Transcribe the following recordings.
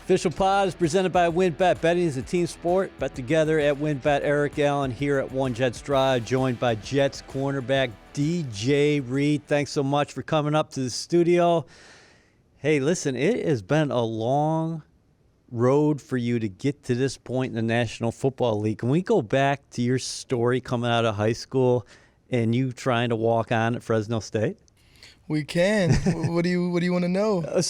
Official Pod is presented by WynnBET. Betting is a team sport. Bet together at WynnBET. Eric Allen here at One Jets Drive, joined by Jets cornerback DJ Reed. Thanks so much for coming up to the studio. Hey, listen, it has been a long road for you to get to this point in the National Football League. Can we go back to your story coming out of high school and you trying to walk on at Fresno State? We can. What do you want to know?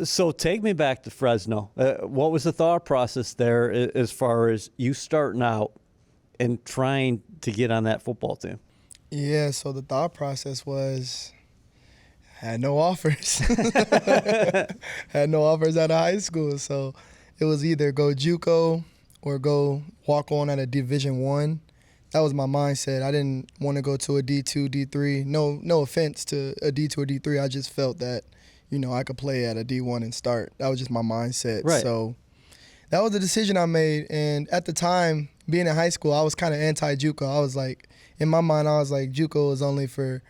So take me back to Fresno. What was the thought process there as far as you starting out and trying to get on that football team? Yeah, so the thought process was had no offers. Had no offers out of high school. So it was either go JUCO or go walk on at a Division I. That was my mindset. I didn't want to go to a D2, D3. No offense to a D2 or D3. I just felt that, I could play at a D1 and start. That was just my mindset. Right. So that was the decision I made. And at the time, being in high school, I was kind of anti-JUCO. I was like, in my mind, I was like, JUCO is only for,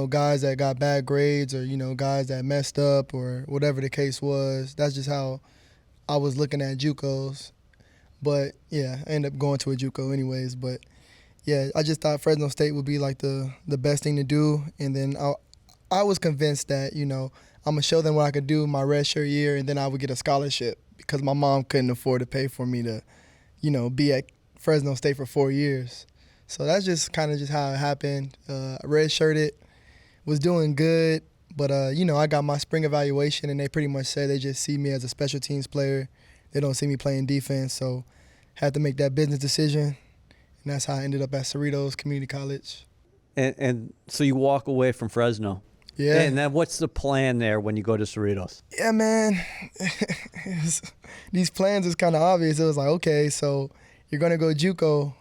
guys that got bad grades or, guys that messed up or whatever the case was. That's just how I was looking at JUCOs. But, yeah, I ended up going to a JUCO anyways. But, yeah, I just thought Fresno State would be, like, the best thing to do. And then I was convinced that, I'm going to show them what I could do my redshirt year, and then I would get a scholarship because my mom couldn't afford to pay for me to, be at Fresno State for 4 years. So that's just kind of just how it happened. Redshirted, was doing good, but, I got my spring evaluation, and they pretty much said they just see me as a special teams player. They don't see me playing defense, so had to make that business decision, and that's how I ended up at Cerritos Community College. And so you walk away from Fresno. Yeah. And then what's the plan there when you go to Cerritos? Yeah, man. These plans is kind of obvious. It was like, okay, so you're going to go JUCO.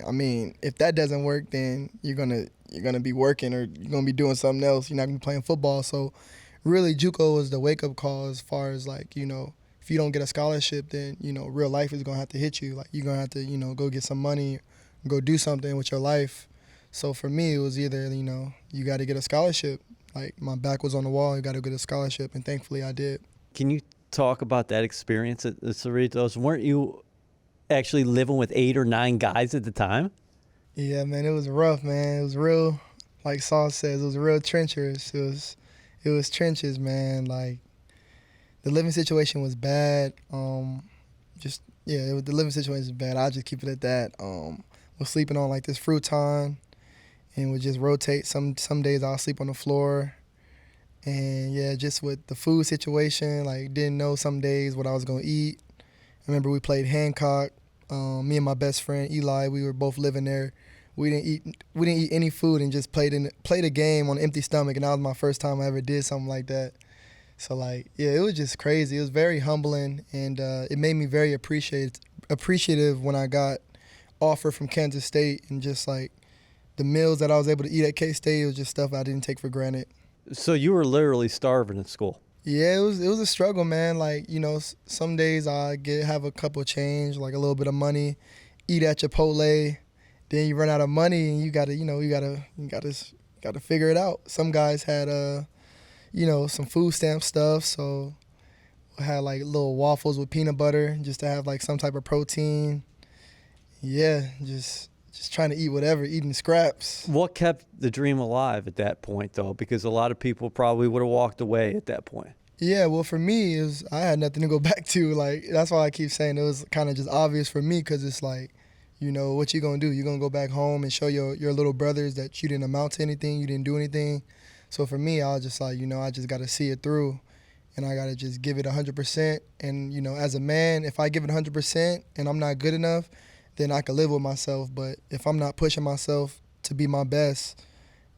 I mean, if that doesn't work, then you're gonna be working or you're going to be doing something else. You're not going to be playing football. So really JUCO was the wake-up call as far as, like, if you don't get a scholarship, then, real life is going to have to hit you. Like, you're going to have to, go get some money, go do something with your life. So for me, it was either, you got to get a scholarship. Like, my back was on the wall. You got to get a scholarship, and thankfully I did. Can you talk about that experience at the Cerritos? Weren't you actually living with 8 or 9 guys at the time? Yeah, man, it was rough, man. It was real, like Sauce says, it was real trenches. It was trenches, man. Like, the living situation was bad. The living situation was bad. I'll just keep it at that. Was sleeping on, like, this futon. And would just rotate. Some days I'll sleep on the floor. And, yeah, just with the food situation, like, didn't know some days what I was going to eat. I remember we played Hancock. Me and my best friend, Eli, we were both living there. We didn't eat any food and just played a game on an empty stomach, and that was my first time I ever did something like that. So, like, yeah, it was just crazy. It was very humbling, and it made me very appreciative when I got offered from Kansas State, and just, like, the meals that I was able to eat at K-State, it was just stuff I didn't take for granted. So you were literally starving at school. Yeah, it was a struggle, man. Like, some days I have a couple of change, like a little bit of money, eat at Chipotle, then you run out of money and you gotta figure it out. Some guys had some food stamp stuff, so I had like little waffles with peanut butter just to have like some type of protein. Yeah, just trying to eat whatever, eating scraps. What kept the dream alive at that point, though? Because a lot of people probably would have walked away at that point. Yeah, well, for me, I had nothing to go back to. Like, that's why I keep saying it was kind of just obvious for me, because it's like, what you going to do? You're going to go back home and show your little brothers that you didn't amount to anything, you didn't do anything. So for me, I was just like, I just got to see it through, and I got to just give it 100%. And, as a man, if I give it 100% and I'm not good enough, then I can live with myself. But if I'm not pushing myself to be my best,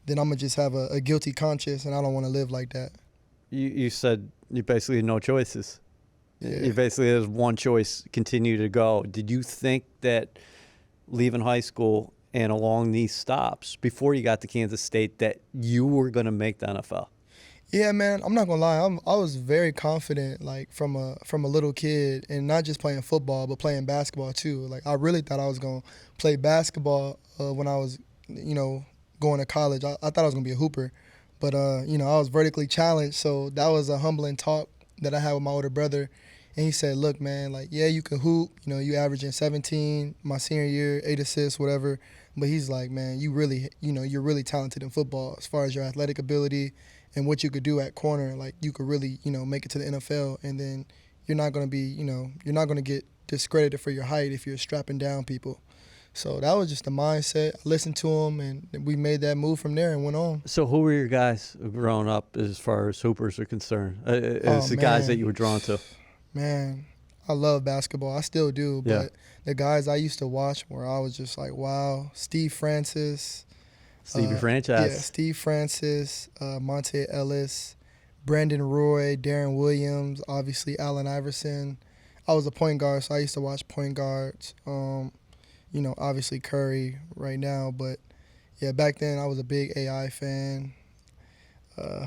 then I'm going to just have a guilty conscience, and I don't want to live like that. You said you basically had no choices. Yeah. You basically had one choice, continue to go. Did you think that leaving high school and along these stops before you got to Kansas State that you were going to make the NFL? Yeah, man, I'm not gonna lie. I was very confident, like from a little kid, and not just playing football, but playing basketball too. Like, I really thought I was gonna play basketball when I was, going to college. I thought I was gonna be a hooper, but I was vertically challenged, so that was a humbling talk that I had with my older brother, And he said, look, man, like, yeah, you can hoop. You know, you averaging 17 my senior year, 8 assists, whatever. But he's like, man, you're really talented in football as far as your athletic ability and what you could do at corner. Like, you could really, make it to the NFL. And then you're not going to get discredited for your height if you're strapping down people. So that was just the mindset. I listened to him, and we made that move from there and went on. So who were your guys growing up as far as hoopers are concerned? As the guys that you were drawn to? Man, I love basketball. I still do. Yeah. But the guys I used to watch where I was just like, wow, Steve Francis. Stevie Franchise. Yeah, Steve Francis, Monte Ellis, Brandon Roy, Darren Williams, obviously Allen Iverson. I was a point guard, so I used to watch point guards. Obviously Curry right now. But, yeah, back then I was a big AI fan.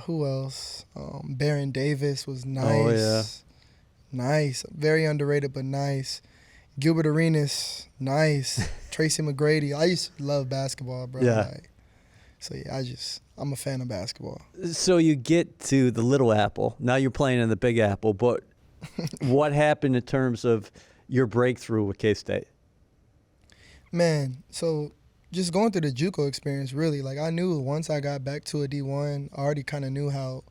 Who else? Baron Davis was nice. Oh, yeah. Nice. Very underrated, but nice. Gilbert Arenas, nice. Tracy McGrady. I used to love basketball, bro. Yeah. I'm a fan of basketball. So you get to the Little Apple. Now you're playing in the Big Apple. But what happened in terms of your breakthrough with K-State? Man, so just going through the JUCO experience, really, like I knew once I got back to a D1, I already kind of knew how,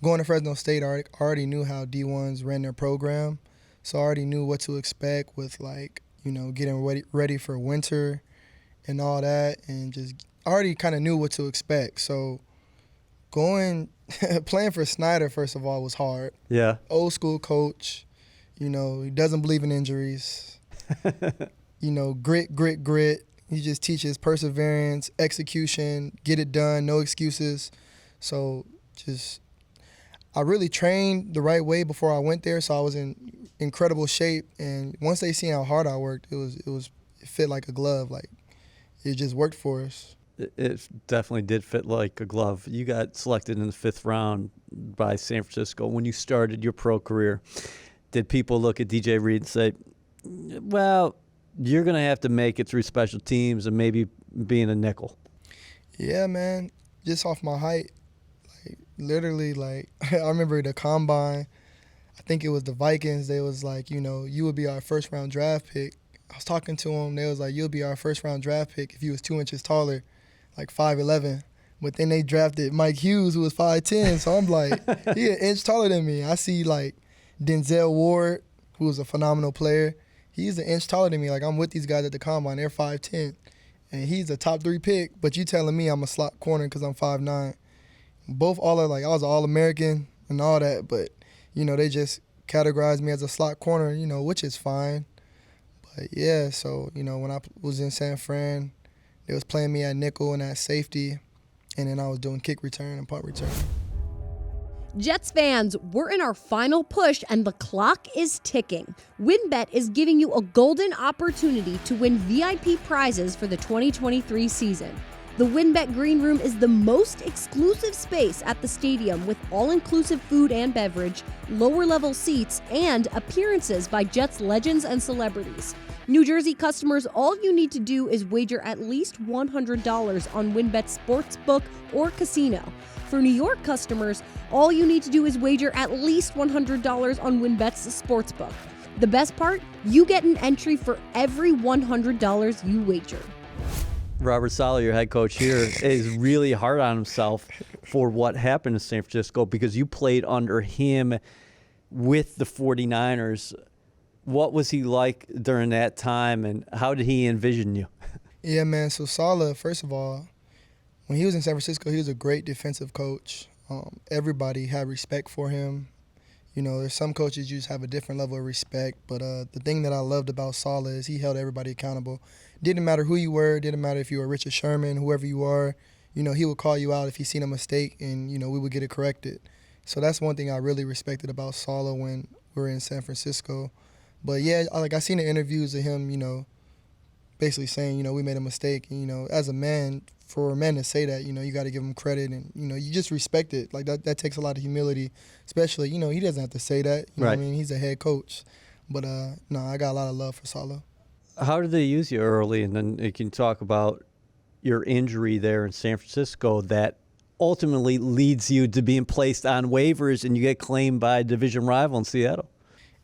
going to Fresno State, I already knew how D1s ran their program. So I already knew what to expect with, like, getting ready for winter and all that. And just I already kind of knew what to expect. So playing for Snyder, first of all, was hard. Yeah. Old school coach, he doesn't believe in injuries. Grit. He just teaches perseverance, execution, get it done, no excuses. So I really trained the right way before I went there, so I was in incredible shape. And once they seen how hard I worked, it fit like a glove. Like, it just worked for us. It definitely did fit like a glove. You got selected in the 5th round by San Francisco when you started your pro career. Did people look at DJ Reed and say, well, you're going to have to make it through special teams and maybe being a nickel? Yeah, man, just off my height. Literally, I remember the combine, I think it was the Vikings, they was like, you would be our first-round draft pick. I was talking to them, they was like, you'll be our first-round draft pick if you was 2 inches taller, like 5'11". But then they drafted Mike Hughes, who was 5'10", so I'm like, he an inch taller than me. I see, Denzel Ward, who was a phenomenal player. He's an inch taller than me. Like, I'm with these guys at the combine, they're 5'10", and he's a top 3 pick, but you telling me I'm a slot corner because I'm 5'9". Both I was an All-American and all that, but, they just categorized me as a slot corner, which is fine. But, yeah, so, when I was in San Fran, they was playing me at nickel and at safety, and then I was doing kick return and punt return. Jets fans, we're in our final push and the clock is ticking. WynnBET is giving you a golden opportunity to win VIP prizes for the 2023 season. The WynnBET Green Room is the most exclusive space at the stadium with all-inclusive food and beverage, lower-level seats, and appearances by Jets legends and celebrities. New Jersey customers, all you need to do is wager at least $100 on WynnBET Sportsbook or Casino. For New York customers, all you need to do is wager at least $100 on WynnBET's Sportsbook. The best part? You get an entry for every $100 you wager. Robert Saleh, your head coach here, is really hard on himself for what happened in San Francisco because you played under him with the 49ers. What was he like during that time, and how did he envision you? Yeah, man, so Saleh, first of all, when he was in San Francisco, he was a great defensive coach. Everybody had respect for him. There's some coaches you just have a different level of respect, but the thing that I loved about Saleh is he held everybody accountable. Didn't matter who you were, didn't matter if you were Richard Sherman, whoever you are, he would call you out if he seen a mistake, and, we would get it corrected. So that's one thing I really respected about Saleh when we were in San Francisco. But, yeah, I seen the interviews of him, basically saying, we made a mistake. And, as a man, for a man to say that, you got to give him credit, and, you just respect it. Like, that takes a lot of humility, especially, he doesn't have to say that. You know what I mean? He's a head coach. But, no, I got a lot of love for Saleh. How did they use you early? And then you can talk about your injury there in San Francisco that ultimately leads you to being placed on waivers and you get claimed by a division rival in Seattle.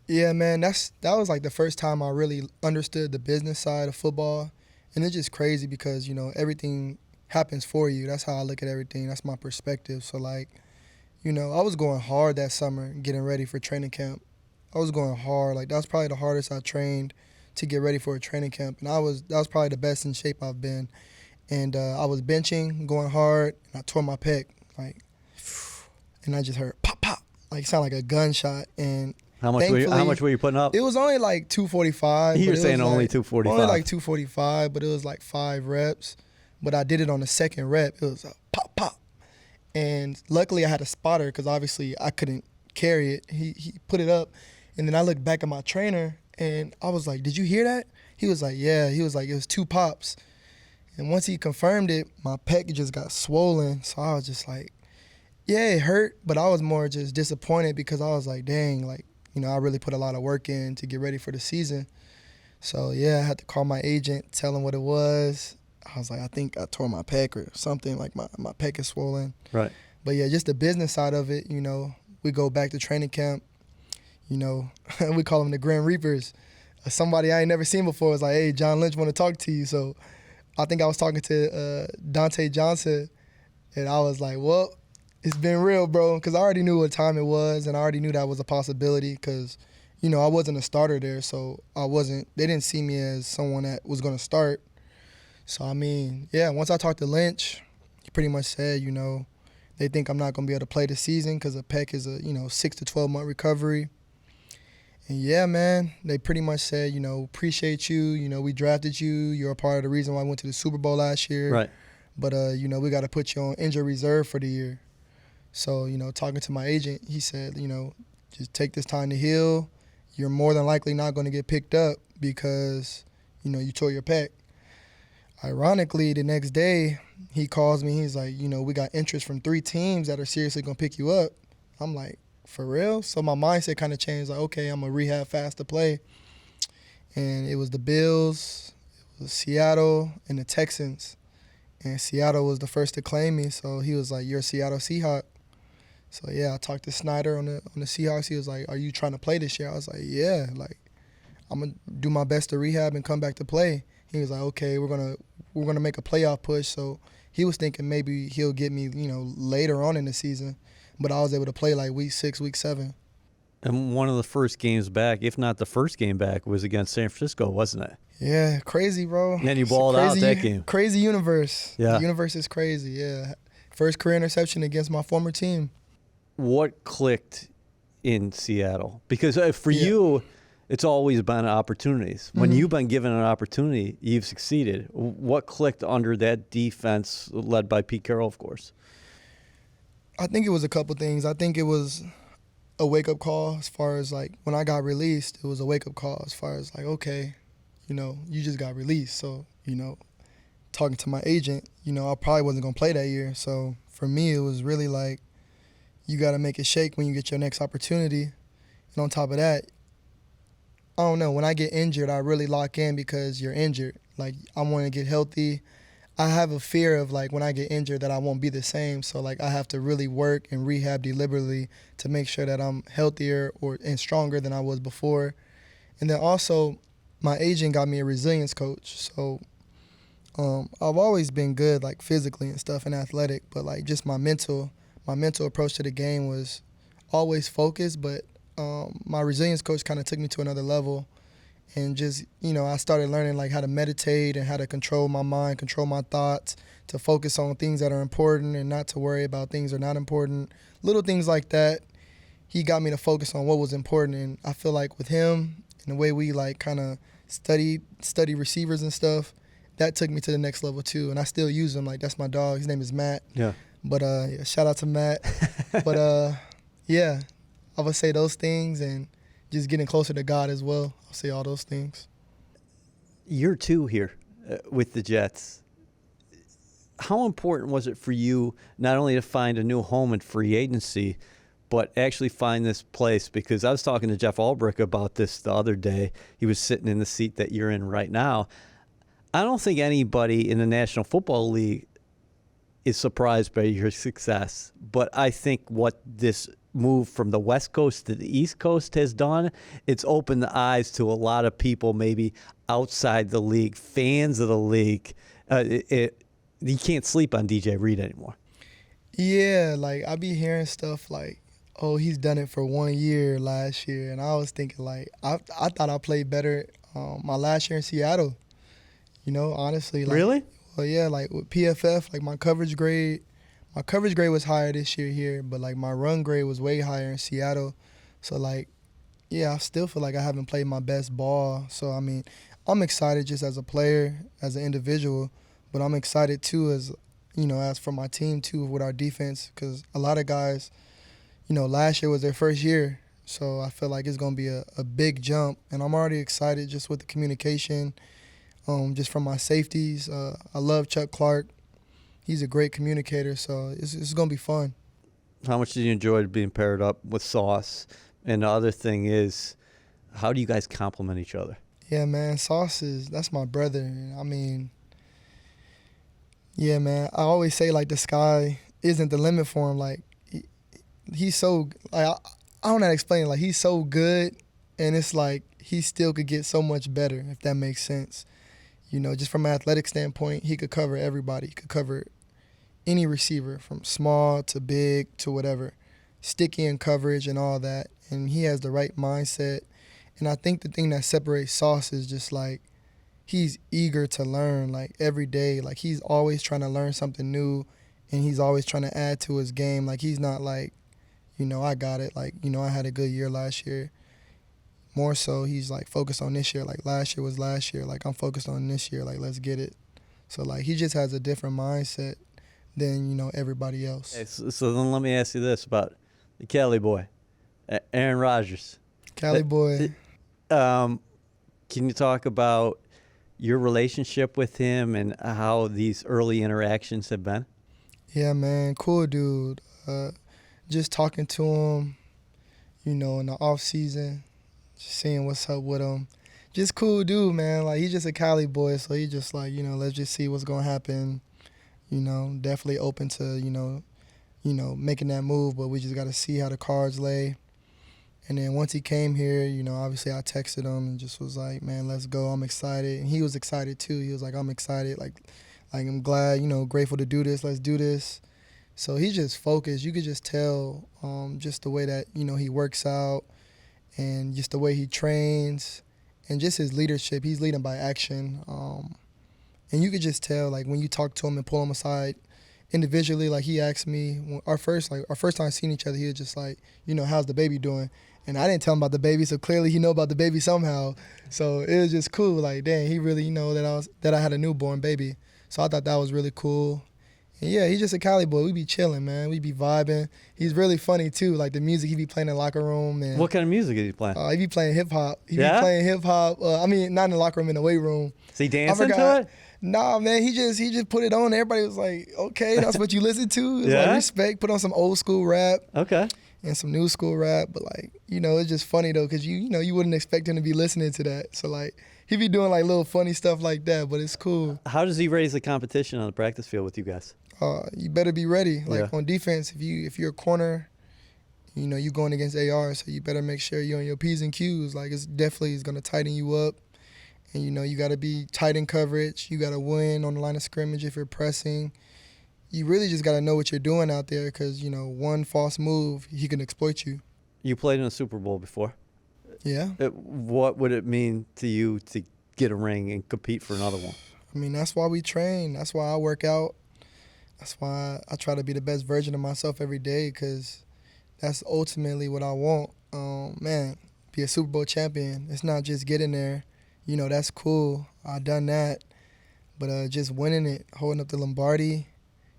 Yeah, man, that was like the first time I really understood the business side of football, and it's just crazy because everything happens for you. That's how I look at everything. That's my perspective. So like, I was going hard that summer, getting ready for training camp. I was going hard. Like that was probably the hardest I trained to get ready for a training camp, and that was probably the best in shape I've been. And I was benching, going hard, and I tore my pec, like, and I just heard pop pop, like it sounded like a gunshot. And How much were you putting up? it was only like 245. You're saying only 245. Only like 245, but it was like 5 reps. But I did it on the second rep. It was a pop pop, and luckily I had a spotter because obviously I couldn't carry it. He put it up, and then I looked back at my trainer and I was like, "Did you hear that?" He was like, "Yeah." He was like, "It was 2 pops." And once he confirmed it, my pec just got swollen. So I was just like, yeah, it hurt, but I was more just disappointed because I was like, dang, like, I really put a lot of work in to get ready for the season. So, yeah, I had to call my agent, tell him what it was. I was like, I think I tore my pec or something, like my pec is swollen. Right. But, yeah, just the business side of it, we go back to training camp. We call them the Grim Reapers. Somebody I ain't never seen before was like, hey, John Lynch want to talk to you. So I think I was talking to Dante Johnson, and I was like, well, it's been real, bro, because I already knew what time it was, and I already knew that was a possibility because, I wasn't a starter there, so they didn't see me as someone that was going to start. So, I mean, yeah, once I talked to Lynch, he pretty much said, they think I'm not going to be able to play the season because a pec is a, 6 to 12-month recovery. And yeah, man, they pretty much said, appreciate you. We drafted you. You're a part of the reason why I went to the Super Bowl last year. Right. But, we got to put you on injury reserve for the year. So, talking to my agent, he said, just take this time to heal. You're more than likely not going to get picked up because, you tore your pec. Ironically, the next day, he calls me. He's like, we got interest from 3 teams that are seriously going to pick you up. I'm like, for real? So my mindset kind of changed. Like, okay, I'm going to rehab fast to play. And it was the Bills, it was Seattle, and the Texans. And Seattle was the first to claim me. So he was like, you're a Seattle Seahawk. So, yeah, I talked to Snyder on the Seahawks. He was like, are you trying to play this year? I was like, yeah. Like, I'm going to do my best to rehab and come back to play. He was like, okay, we're gonna make a playoff push. So he was thinking maybe he'll get me, later on in the season. But I was able to play like week 6, week 7. And one of the first games back, if not the first game back, was against San Francisco, wasn't it? Yeah, crazy, bro. And then you balled out that game. Crazy universe. Yeah. The universe is crazy, yeah. First career interception against my former team. What clicked in Seattle? Because for you, it's always been opportunities. When you've been given an opportunity, you've succeeded. What clicked under that defense led by Pete Carroll, of course? I think it was a couple things. I think it was a wake-up call as far as, like, when I got released, it was a wake-up call as far as, like, okay, you just got released. So, talking to my agent, I probably wasn't going to play that year. So, for me, it was really like, you got to make it shake when you get your next opportunity. And on top of that, I don't know, when I get injured, I really lock in because you're injured. Like, I want to get healthy. I have a fear of, like, when I get injured that I won't be the same. So, like, I have to really work and rehab deliberately to make sure that I'm healthier and stronger than I was before. And then also, my agent got me a resilience coach. So, I've always been good, like, physically and stuff and athletic, but, like, just my mental approach to the game was always focused, but my resilience coach kind of took me to another level. And just, I started learning, like, how to meditate and how to control my mind, control my thoughts, to focus on things that are important and not to worry about things that are not important. Little things like that. He got me to focus on what was important. And I feel like with him and the way we, like, kind of study receivers and stuff, that took me to the next level, too. And I still use him. Like, that's my dog. His name is Matt. Yeah. But, shout out to Matt. But, yeah, I would say those things and just getting closer to God as well. I'll say all those things. Year 2 here with the Jets. How important was it for you not only to find a new home in free agency, but actually find this place? Because I was talking to Jeff Ulbrich about this the other day. He was sitting in the seat that you're in right now. I don't think anybody in the National Football League is surprised by your success, but I think what this move from the West Coast to the East Coast has done, it's opened the eyes to a lot of people maybe outside the league, fans of the league. You can't sleep on DJ Reed anymore. Yeah, like I be hearing stuff like, oh, he's done it for 1 year last year. And I was thinking like, I thought I played better my last year in Seattle. You know, honestly. Like, Really? Well, yeah, like with PFF, like my coverage grade was higher this year here, but like my run grade was way higher in Seattle. So like, yeah, I still feel like I haven't played my best ball. So I mean, I'm excited just as a player, as an individual, but I'm excited too as, you know, as for my team too with our defense, because a lot of guys, you know, last year was their first year. So I feel like it's going to be a big jump, and I'm already excited just with the communication, just from my safeties. I love Chuck Clark. He's a great communicator, so it's going to be fun. How much did you enjoy being paired up with Sauce? And the other thing is, how do you guys complement each other? Yeah, man, that's my brother. I mean, yeah, man, I always say, like, the sky isn't the limit for him. Like, he's so, like, I don't know how to explain it. Like, he's so good, and it's like he still could get so much better, if that makes sense. You know, just from an athletic standpoint, he could cover everybody. He could cover any receiver from small to big to whatever, sticky in coverage and all that. And he has the right mindset. And I think the thing that separates Sauce is just like he's eager to learn, like every day. Like he's always trying to learn something new, and he's always trying to add to his game. Like he's not like, you know, I got it. Like, you know, I had a good year last year. More so, he's like focused on this year. Like last year was last year. Like I'm focused on this year. Like let's get it. So like he just has a different mindset than, you know, everybody else. Okay, so then let me ask you this about the Cali boy, Aaron Rodgers. Cali boy. Can you talk about your relationship with him and how these early interactions have been? Yeah, man, cool dude. Just talking to him, you know, in the off season, just seeing what's up with him. Just cool dude, man. Like he's just a Cali boy, so he just like, you know, let's just see what's gonna happen. You know, definitely open to, you know, making that move, but we just got to see how the cards lay. And then once he came here, you know, obviously I texted him and just was like, man, let's go. I'm excited. And he was excited too. He was like, I'm excited. Like I'm glad, you know, grateful to do this. Let's do this. So he's just focused. You could just tell just the way that, you know, he works out and just the way he trains and just his leadership. He's leading by action. And you could just tell, like, when you talk to him and pull him aside individually, like he asked me, our first time seeing each other, he was just like, you know, how's the baby doing? And I didn't tell him about the baby, so clearly he know about the baby somehow. So it was just cool. Like, dang, he really, you know, that I had a newborn baby. So I thought that was really cool. And yeah, he's just a Cali boy. We be chilling, man. We be vibing. He's really funny too. Like the music he be playing in the locker room. And What kind of music is he playing? he be playing hip hop. He Yeah? be playing hip hop. I mean, not in the locker room, in the weight room. Is he dancing to forgot. it? Nah, man, he just put it on. Everybody was like, okay, that's what you listen to. It's Yeah? like respect. Put on some old school rap Okay. and some new school rap. But like, you know, it's just funny though, because you know, you wouldn't expect him to be listening to that. So like, he be doing like little funny stuff like that, but it's cool. How does he raise the competition on the practice field with you guys? You better be ready. Like Yeah. on defense, if you're a corner, you know, you're going against AR, so you better make sure you're on your P's and Q's. Like it's definitely is gonna tighten you up. And, you know, you got to be tight in coverage. You got to win on the line of scrimmage if you're pressing. You really just got to know what you're doing out there because, you know, one false move, he can exploit you. You played in a Super Bowl before. Yeah. What would it mean to you to get a ring and compete for another one? I mean, that's why we train. That's why I work out. That's why I try to be the best version of myself every day because that's ultimately what I want. Man, be a Super Bowl champion. It's not just getting there. You know, that's cool. I done that. But just winning it, holding up the Lombardi,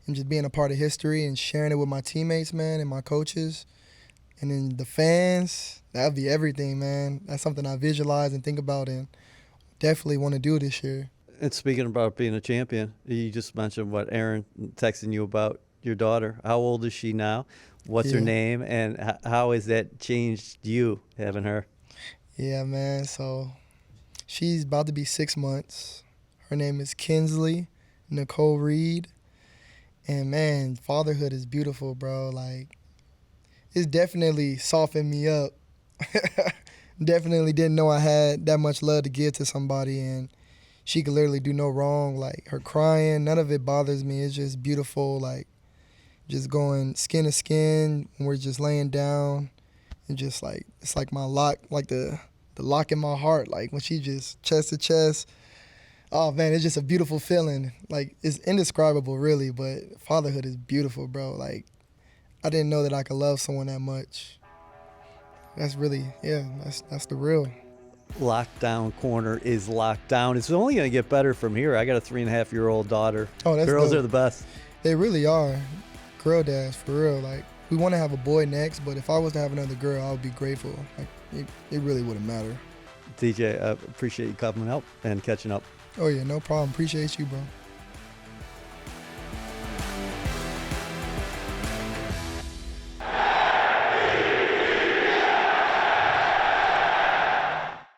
and just being a part of history and sharing it with my teammates, man, and my coaches, and then the fans, that'd be everything, man. That's something I visualize and think about and definitely want to do this year. And speaking about being a champion, you just mentioned what Aaron texting you about your daughter. How old is she now? What's her name? And how has that changed you, having her? Yeah, man, so she's about to be 6 months. Her name is Kinsley Nicole Reed. And, man, fatherhood is beautiful, bro. Like, it's definitely softened me up. Definitely didn't know I had that much love to give to somebody, and she could literally do no wrong. Like, her crying, none of it bothers me. It's just beautiful, like, just going skin to skin when we're just laying down. And just, like, it's like my lock, like the lock in my heart, like, when she just chest to chest. Oh, man, it's just a beautiful feeling. Like, it's indescribable, really, but fatherhood is beautiful, bro. Like, I didn't know that I could love someone that much. That's really, that's the real. Lockdown corner is locked down. It's only going to get better from here. I got a 3.5-year-old daughter. Oh, that's Girls dope. are the best. They really are. Girl dads, for real. Like, we want to have a boy next, but if I was to have another girl, I would be grateful. Like, it really wouldn't matter. DJ, I appreciate you coming out and catching up. Oh, yeah, no problem. Appreciate you, bro.